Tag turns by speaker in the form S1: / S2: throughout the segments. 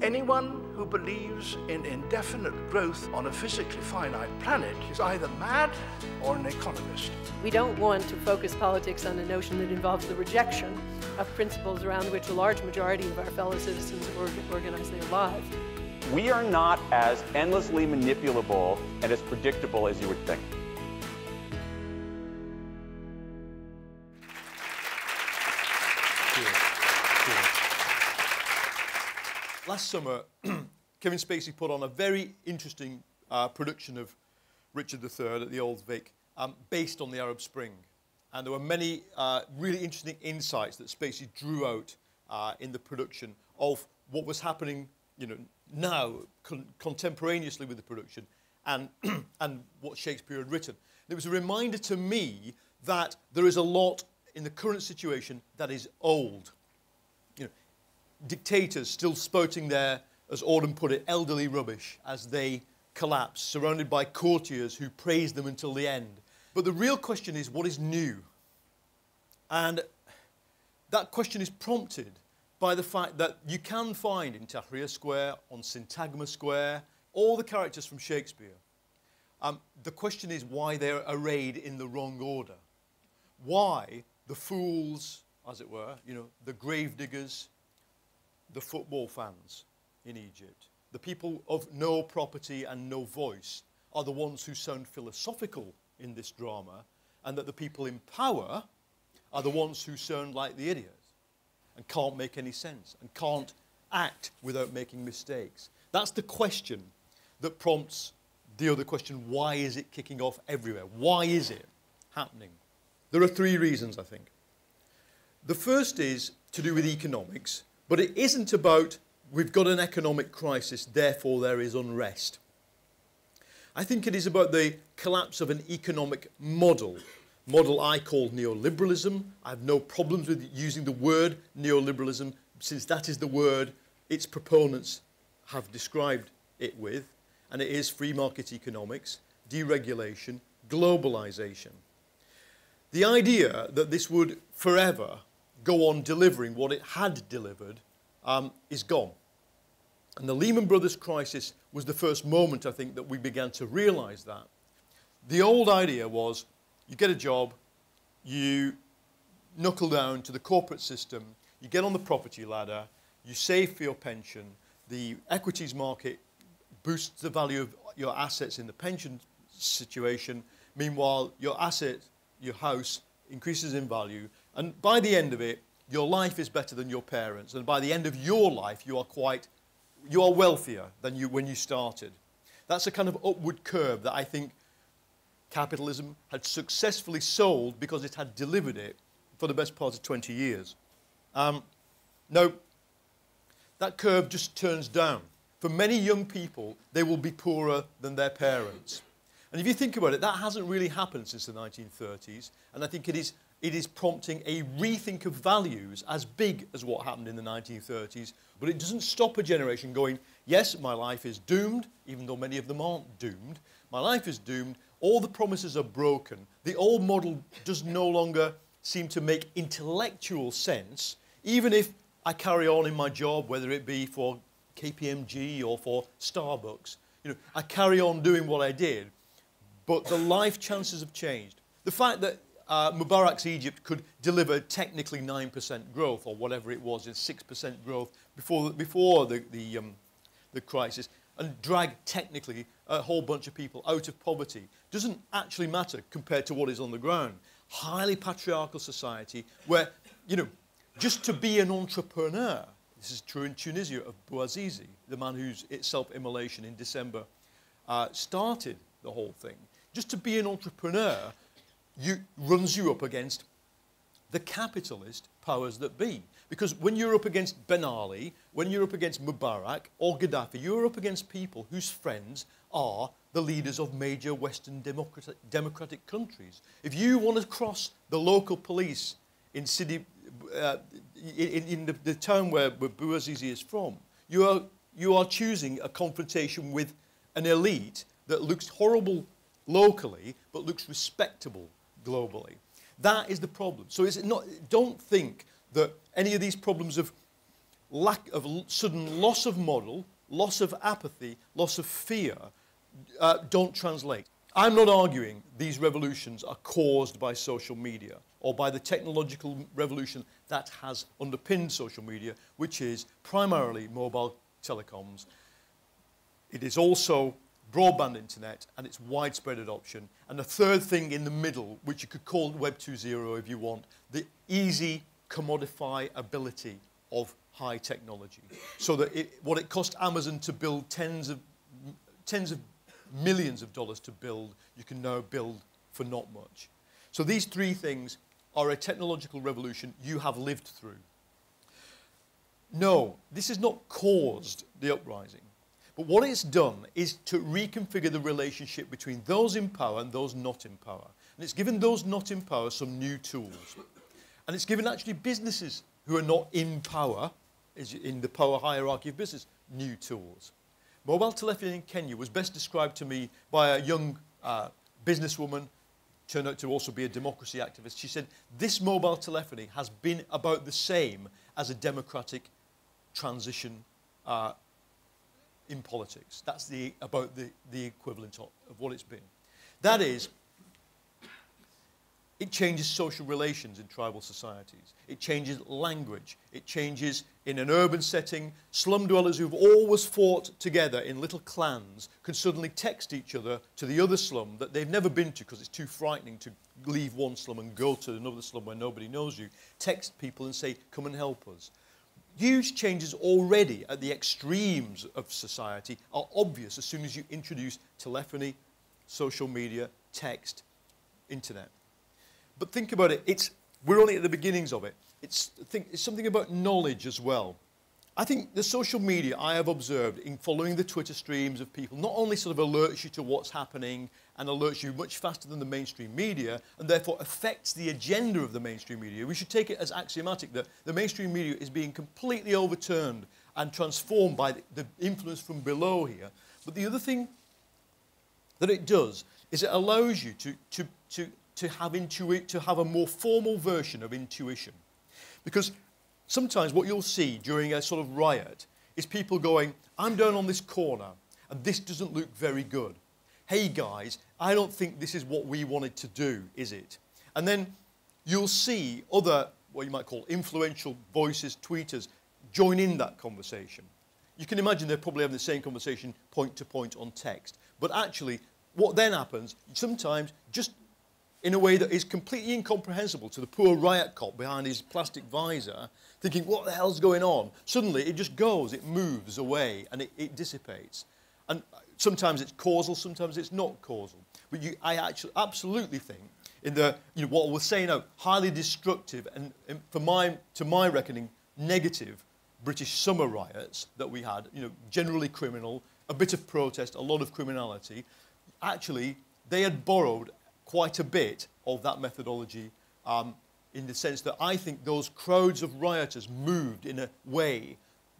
S1: Anyone who believes in indefinite growth on a physically finite planet is either mad or an economist.
S2: We don't want to focus politics on a notion that involves the rejection of principles around which a large majority of our fellow citizens organize their lives.
S3: We are not as endlessly manipulable and as predictable as you would think.
S4: Last summer, Kevin Spacey put on a very interesting production of Richard III at the Old Vic, based on the Arab Spring. And there were many really interesting insights that Spacey drew out in the production of what was happening, now, contemporaneously with the production, and, and what Shakespeare had written. And it was a reminder to me that there is a lot in the current situation that is old. Dictators still spouting their, as Auden put it, elderly rubbish as they collapse, surrounded by courtiers who praise them until the end. But the real question is, what is new? And that question is prompted by the fact that you can find in Tahrir Square, on Syntagma Square, all the characters from Shakespeare. The question is why they're arrayed in the wrong order. Why the fools, as it were, the gravediggers, the football fans in Egypt, the people of no property and no voice, are the ones who sound philosophical in this drama, and that the people in power are the ones who sound like the idiot and can't make any sense and can't act without making mistakes. That's the question that prompts the other question: why is it kicking off everywhere? Why is it happening? There are three reasons, I think. The first is to do with economics. But it isn't about, we've got an economic crisis, therefore there is unrest. I think it is about the collapse of an economic model I call neoliberalism. I have no problems with using the word neoliberalism, since that is the word its proponents have described it with, and it is free market economics, deregulation, globalization. The idea that this would forever go on delivering what it had delivered is gone. And the Lehman Brothers crisis was the first moment, I think, that we began to realize that. The old idea was, you get a job, you knuckle down to the corporate system, you get on the property ladder, you save for your pension, the equities market boosts the value of your assets in the pension situation, meanwhile your asset, your house, increases in value, and by the end of it, your life is better than your parents, and by the end of your life, you are wealthier than when you started. That's a kind of upward curve that I think capitalism had successfully sold because it had delivered it for the best part of 20 years. No, that curve just turns down. For many young people, they will be poorer than their parents. And if you think about it, that hasn't really happened since the 1930s, and I think it is prompting a rethink of values as big as what happened in the 1930s, but it doesn't stop a generation going, yes, my life is doomed, even though many of them aren't doomed. My life is doomed, all the promises are broken, the old model does no longer seem to make intellectual sense, even if I carry on in my job, whether it be for KPMG or for Starbucks. I carry on doing what I did. But the life chances have changed. The fact that Mubarak's Egypt could deliver technically 9% growth, or whatever it was, 6% growth before the crisis, and drag technically a whole bunch of people out of poverty, doesn't actually matter compared to what is on the ground. Highly patriarchal society where, just to be an entrepreneur, this is true in Tunisia of Bouazizi, the man whose self-immolation in December started the whole thing. Just to be an entrepreneur runs you up against the capitalist powers that be. Because when you're up against Ben Ali, when you're up against Mubarak or Gaddafi, you're up against people whose friends are the leaders of major Western democratic countries. If you want to cross the local police in the town where Bouazizi is from, you are choosing a confrontation with an elite that looks horrible locally, but looks respectable globally. That is the problem. So don't think that any of these problems of sudden loss of model, loss of apathy, loss of fear, don't translate. I'm not arguing these revolutions are caused by social media or by the technological revolution that has underpinned social media, which is primarily mobile telecoms. It is also broadband internet and its widespread adoption. And the third thing in the middle, which you could call Web 2.0 if you want, the easy commodifiability of high technology. So that what it cost Amazon to build tens of millions of dollars to build, you can now build for not much. So these three things are a technological revolution you have lived through. No, this has not caused the uprising. But what it's done is to reconfigure the relationship between those in power and those not in power. And it's given those not in power some new tools. And it's given actually businesses who are not in power, in the power hierarchy of business, new tools. Mobile telephony in Kenya was best described to me by a young businesswoman, turned out to also be a democracy activist. She said, this mobile telephony has been about the same as a democratic transition in politics. That's about the equivalent of what it's been. That is, it changes social relations in tribal societies. It changes language. It changes in an urban setting. Slum dwellers who've always fought together in little clans can suddenly text each other to the other slum that they've never been to because it's too frightening to leave one slum and go to another slum where nobody knows you. Text people and say, come and help us. Huge changes already at the extremes of society are obvious as soon as you introduce telephony, social media, text, internet. But think about it, we're only at the beginnings of it. It's something about knowledge as well. I think the social media I have observed in following the Twitter streams of people not only sort of alerts you to what's happening and alerts you much faster than the mainstream media and therefore affects the agenda of the mainstream media. We should take it as axiomatic that the mainstream media is being completely overturned and transformed by the influence from below here. But the other thing that it does is it allows you to have a more formal version of intuition. Because sometimes what you'll see during a sort of riot is people going, I'm down on this corner and this doesn't look very good. Hey guys, I don't think this is what we wanted to do, is it? And then you'll see other, what you might call influential voices, tweeters, join in that conversation. You can imagine they're probably having the same conversation point to point on text. But actually, what then happens, sometimes just in a way that is completely incomprehensible to the poor riot cop behind his plastic visor, thinking, what the hell's going on? Suddenly, it just goes, it moves away, and it dissipates. And sometimes it's causal, sometimes it's not causal. But I actually absolutely think, in the, what we're saying now, highly destructive, and to my reckoning, negative British summer riots that we had, generally criminal, a bit of protest, a lot of criminality, actually, they had borrowed quite a bit of that methodology in the sense that I think those crowds of rioters moved in a way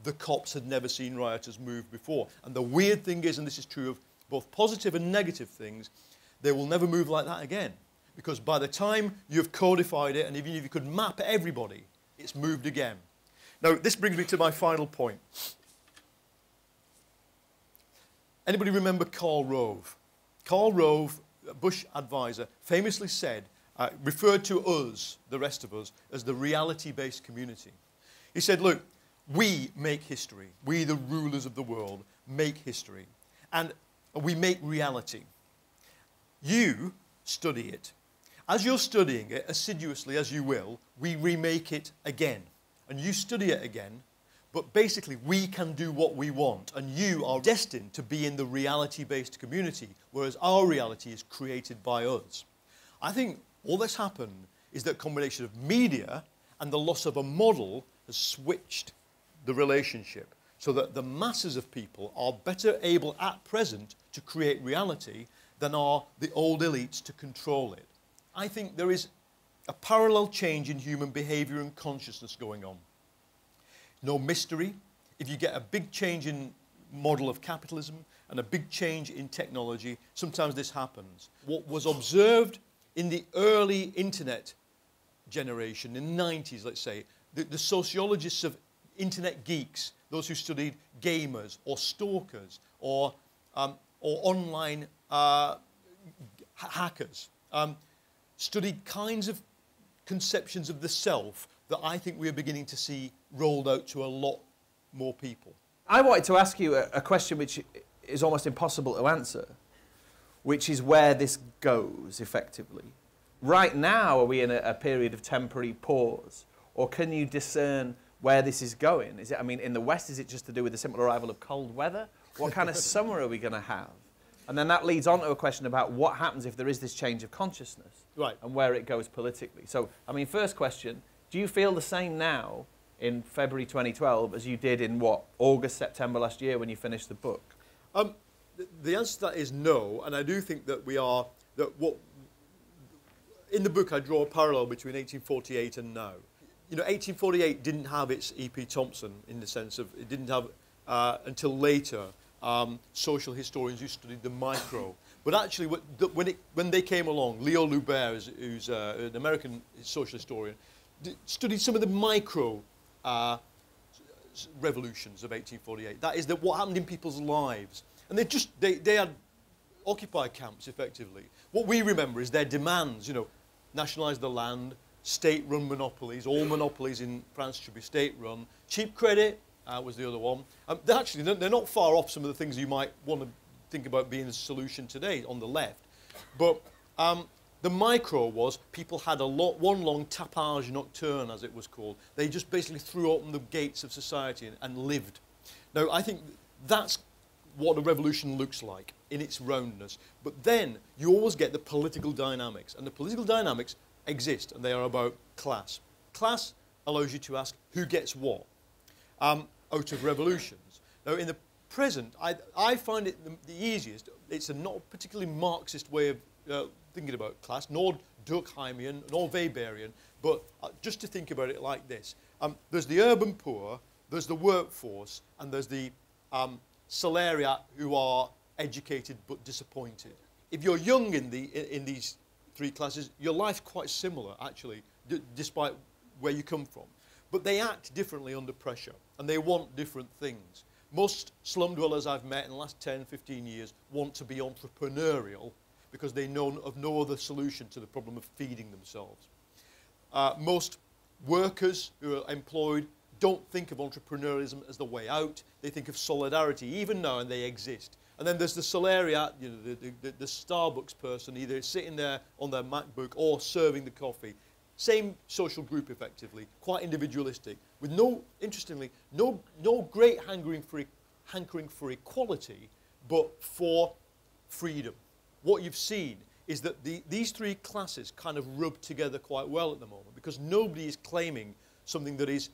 S4: the cops had never seen rioters move before. And the weird thing is, and this is true of both positive and negative things, they will never move like that again. Because by the time you've codified it, and even if you could map everybody, it's moved again. Now, this brings me to my final point. Anybody remember Karl Rove? Karl Rove, a Bush advisor, famously said, referred to us, the rest of us, as the reality-based community. He said, look, we make history. We, the rulers of the world, make history. And we make reality. You study it. As you're studying it, assiduously as you will, we remake it again. And you study it again, but basically we can do what we want. And you are destined to be in the reality-based community, whereas our reality is created by us. I think all that's happened is that combination of media and the loss of a model has switched the relationship so that the masses of people are better able at present to create reality than are the old elites to control it. I think there is a parallel change in human behavior and consciousness going on. No mystery. If you get a big change in model of capitalism and a big change in technology, sometimes this happens. What was observed in the early internet generation, in the 90s, let's say, the sociologists of internet geeks, those who studied gamers or stalkers or online hackers, studied kinds of conceptions of the self that I think we are beginning to see rolled out to a lot more people.
S5: I wanted to ask you a question which is almost impossible to answer, which is where this goes effectively. Right now, are we in a period of temporary pause, or can you discern where this is going? Is it, I mean, in the West, is it just to do with the simple arrival of cold weather? What kind of summer are we going to have? And then that leads on to a question about what happens if there is this change of consciousness,
S4: right,
S5: and where it goes politically. So, I mean, first question, do you feel the same now in February 2012 as you did in, what, August, September last year when you finished the book?
S4: The answer to that is no, and I do think that we are, in the book I draw a parallel between 1848 and now. You know, 1848 didn't have its E.P. Thompson in the sense of, it didn't have, until later, social historians who studied the micro. But actually, when they came along, Leo Lubert, who's an American social historian, studied some of the micro revolutions of 1848. That is, what happened in people's lives. And they had Occupy camps, effectively. What we remember is their demands, you know, nationalise the land, state-run monopolies. All monopolies in France should be state-run. Cheap credit was the other one. They're not far off some of the things you might want to think about being a solution today on the left. But the micro was people had one long tapage nocturne, as it was called. They just basically threw open the gates of society and lived. Now, I think that's what a revolution looks like in its roundness. But then you always get the political dynamics. And the political dynamics exist, and they are about class. Class allows you to ask who gets what out of revolutions. Now, in the present, I find it the easiest. It's a not particularly Marxist way of thinking about class, nor Durkheimian, nor Weberian, but just to think about it like this. There's the urban poor, there's the workforce, and there's the Salaria who are educated but disappointed. If you're young in these three classes, your life's quite similar, actually, despite where you come from. But they act differently under pressure, and they want different things. Most slum dwellers I've met in the last 10, 15 years want to be entrepreneurial because they know of no other solution to the problem of feeding themselves. Most workers who are employed don't think of entrepreneurialism as the way out. They think of solidarity, even now, and they exist. And then there's the salariat, you know, the Starbucks person, either sitting there on their MacBook or serving the coffee. Same social group, effectively, quite individualistic, with interestingly, no great hankering for equality, but for freedom. What you've seen is that these three classes kind of rub together quite well at the moment, because nobody is claiming something that is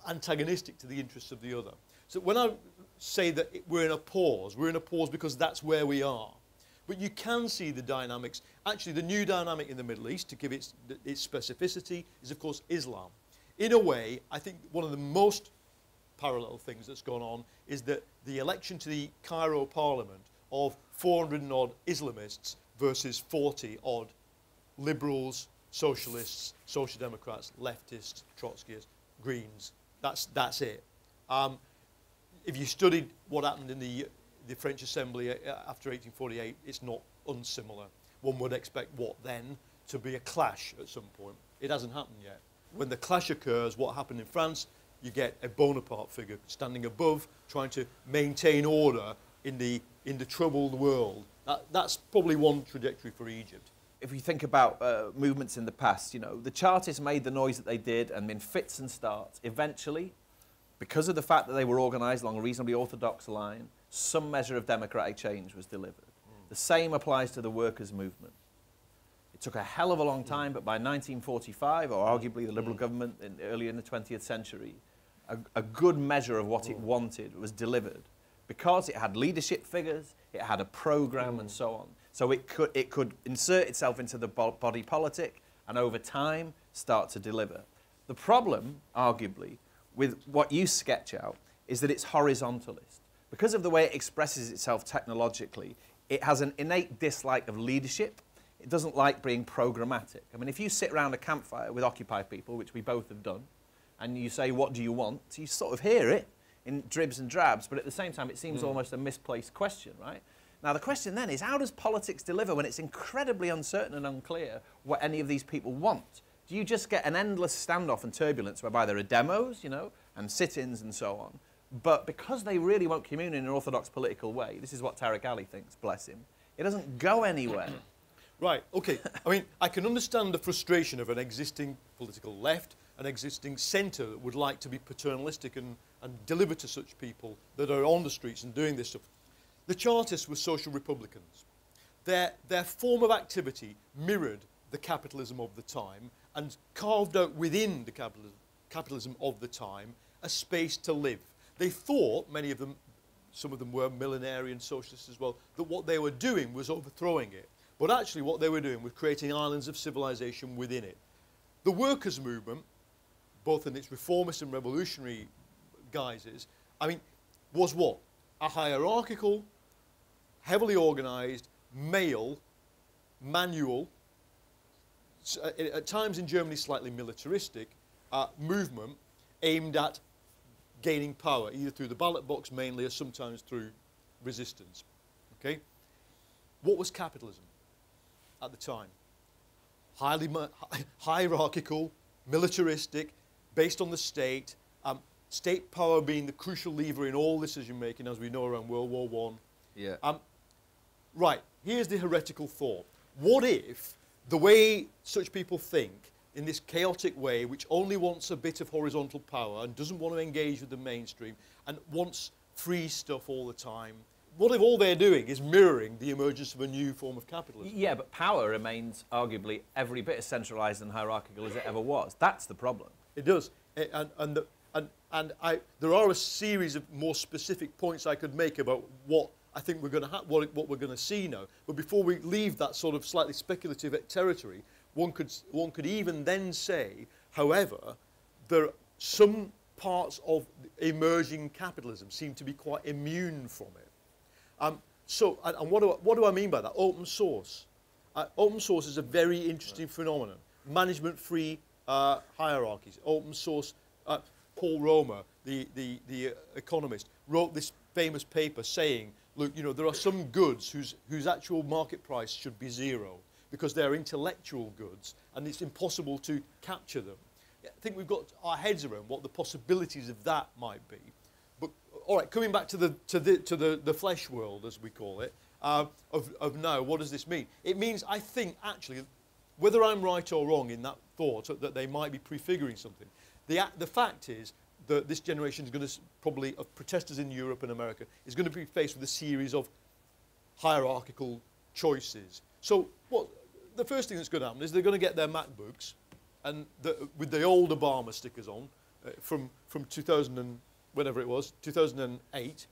S4: antagonistic to the interests of the other. So when I say that we're in a pause because that's where we are. But you can see the dynamics. Actually, the new dynamic in the Middle East, to give its specificity, is, of course, Islam. In a way, I think one of the most parallel things that's gone on is that the election to the Cairo parliament of 400 and odd Islamists versus 40 odd liberals, socialists, social democrats, leftists, Trotskyists, Greens. That's it. If you studied what happened in the French Assembly after 1848, it's not unsimilar. One would expect what then to be a clash at some point. It hasn't happened yet. When the clash occurs, what happened in France, you get a Bonaparte figure standing above, trying to maintain order in the troubled world. That's probably one trajectory for Egypt.
S5: If we think about movements in the past, you know, the Chartists made the noise that they did, and in fits and starts, eventually, because of the fact that they were organised along a reasonably orthodox line, some measure of democratic change was delivered. The same applies to the workers' movement. It took a hell of a long time, but by 1945, or arguably the Liberal government earlier in the 20th century, a good measure of what it wanted was delivered, because it had leadership figures, it had a programme, and so on. So it could insert itself into the body politic and over time start to deliver. The problem, arguably, with what you sketch out is that it's horizontalist. Because of the way it expresses itself technologically, it has an innate dislike of leadership. It doesn't like being programmatic. I mean, if you sit around a campfire with Occupy people, which we both have done, and you say, what do you want? You sort of hear it in dribs and drabs, but at the same time, it seems almost a misplaced question, right? Now, the question then is, how does politics deliver when it's incredibly uncertain and unclear what any of these people want? Do you just get an endless standoff and turbulence whereby there are demos, you know, and sit-ins and so on, but because they really won't commune in an orthodox political way, this is what Tariq Ali thinks, bless him, it doesn't go anywhere.
S4: Right, okay. I mean, I can understand the frustration of an existing political left, an existing centre that would like to be paternalistic and deliver to such people that are on the streets and doing this stuff. The Chartists were social republicans. Their form of activity mirrored the capitalism of the time and carved out within the capitalism of the time a space to live. They thought, many of them, some of them were millenarian socialists as well, that what they were doing was overthrowing it. But actually what they were doing was creating islands of civilization within it. The workers' movement, both in its reformist and revolutionary guises, I mean, was what? A hierarchical, heavily organized, male, manual, at times in Germany slightly militaristic, movement aimed at gaining power, either through the ballot box mainly or sometimes through resistance. Okay? What was capitalism at the time? Highly hierarchical, militaristic, based on the state, state power being the crucial lever in all decision-making, as we know around World War I.
S5: Yeah.
S4: Right, here's the heretical thought. What if the way such people think, in this chaotic way, which only wants a bit of horizontal power and doesn't want to engage with the mainstream and wants free stuff all the time, what if all they're doing is mirroring the emergence of a new form of capitalism?
S5: Yeah, but power remains arguably every bit as centralised and hierarchical as it ever was. That's the problem.
S4: It does. There are a series of more specific points I could make about what I think we're going to what we're going to see now. But before we leave that sort of slightly speculative territory, one could even then say, however, there are some parts of emerging capitalism seem to be quite immune from it. What do I mean by that? Open source. Open source is a very interesting phenomenon. Management-free hierarchies. Open source. Paul Romer, the economist, wrote this famous paper saying, look, you know, there are some goods whose actual market price should be zero because they're intellectual goods and it's impossible to capture them. I think we've got our heads around what the possibilities of that might be. But all right, coming back to the flesh world, as we call it, of now, what does this mean? It means, I think, actually, whether I'm right or wrong in that thought that they might be prefiguring something, the fact is that this generation is going to probably, of protesters in Europe and America, is going to be faced with a series of hierarchical choices. So the first thing that's going to happen is they're going to get their MacBooks and with the old Obama stickers on from 2000 and whatever it was, 2008,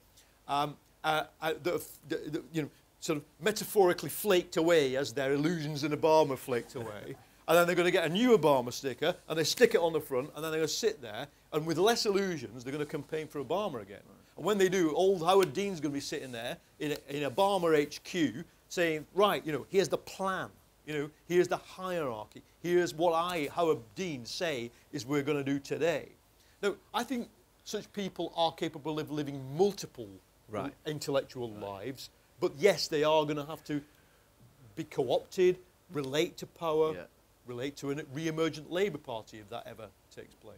S4: you know, sort of metaphorically flaked away as their illusions in Obama flaked away. And then they're going to get a new Obama sticker, and they stick it on the front, and then they're going to sit there, and with less illusions, they're going to campaign for Obama again. And when they do, old Howard Dean's going to be sitting there in Obama HQ saying, right, you know, here's the plan. You know, here's the hierarchy. Here's what Howard Dean, say is we're going to do today. Now, I think such people are capable of living multiple intellectual lives, but yes, they are going to have to be co-opted, relate to power, relate to a re-emergent Labour Party if that ever takes place.